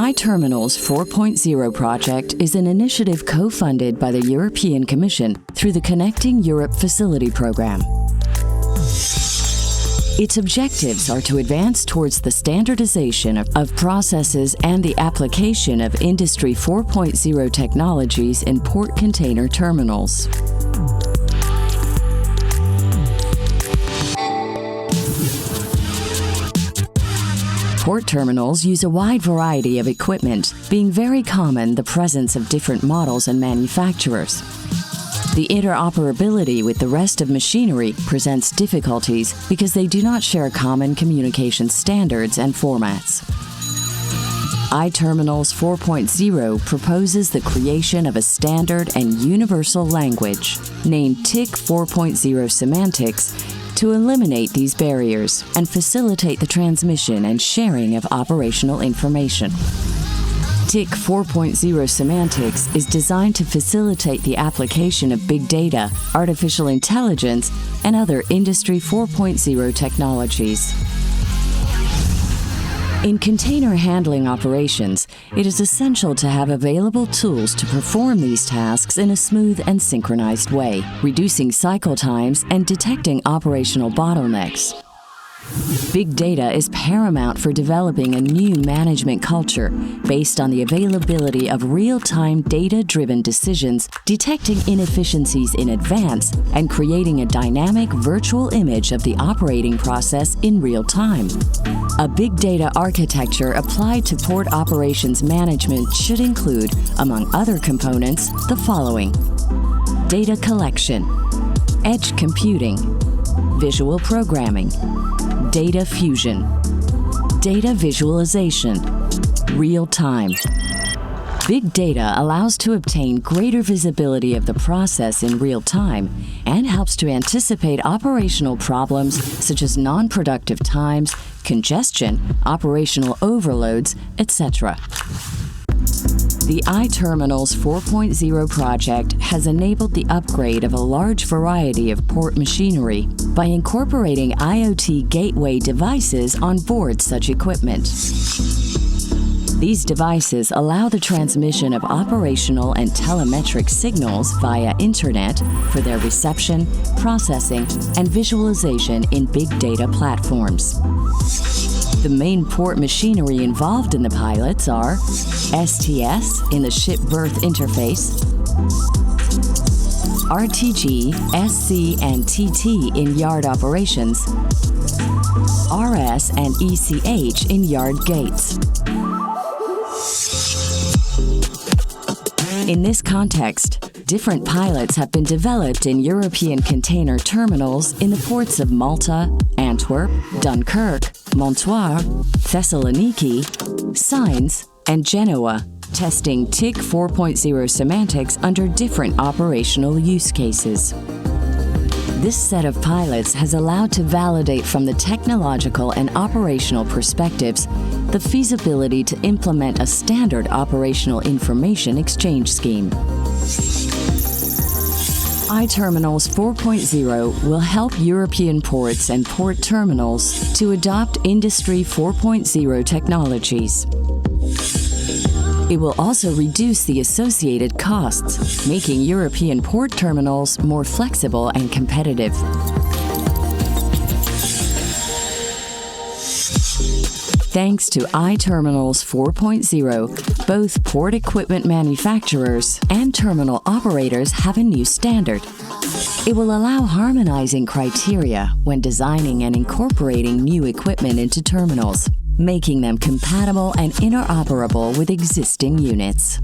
iTerminals 4.0 project is an initiative co-funded by the European Commission through the Connecting Europe Facility program. Its objectives are to advance towards the standardization of processes and the application of Industry 4.0 technologies in port container terminals. Port terminals use a wide variety of equipment, being very common the presence of different models and manufacturers. The interoperability with the rest of machinery presents difficulties because they do not share common communication standards and formats. iTerminals 4.0 proposes the creation of a standard and universal language, named TIC4.0 semantics, to eliminate these barriers and facilitate the transmission and sharing of operational information. TIC 4.0 semantics is designed to facilitate the application of big data, artificial intelligence, and other Industry 4.0 technologies. In container handling operations, it is essential to have available tools to perform these tasks in a smooth and synchronized way, reducing cycle times and detecting operational bottlenecks. Big data is paramount for developing a new management culture based on the availability of real-time data-driven decisions, detecting inefficiencies in advance, and creating a dynamic virtual image of the operating process in real time. A big data architecture applied to port operations management should include, among other components, the following: data collection, edge computing, visual programming, data fusion, data visualization, real time. Big data allows to obtain greater visibility of the process in real time and helps to anticipate operational problems such as non-productive times, congestion, operational overloads, etc. The iTerminals 4.0 project has enabled the upgrade of a large variety of port machinery by incorporating IoT gateway devices on board such equipment. These devices allow the transmission of operational and telemetric signals via Internet for their reception, processing, and visualization in big data platforms. The main port machinery involved in the pilots are STS in the ship berth interface, RTG, SC, and TT in yard operations, RS and ECH in yard gates. In this context, different pilots have been developed in European container terminals in the ports of Malta, Antwerp, Dunkirk, Montoir, Thessaloniki, and Genoa, testing TIC 4.0 semantics under different operational use cases. This set of pilots has allowed to validate from the technological and operational perspectives the feasibility to implement a standard operational information exchange scheme. iTerminals 4.0 will help European ports and port terminals to adopt Industry 4.0 technologies. It will also reduce the associated costs, making European port terminals more flexible and competitive. Thanks to iTerminals 4.0, both port equipment manufacturers and terminal operators have a new standard. It will allow harmonizing criteria when designing and incorporating new equipment into terminals, making them compatible and interoperable with existing units.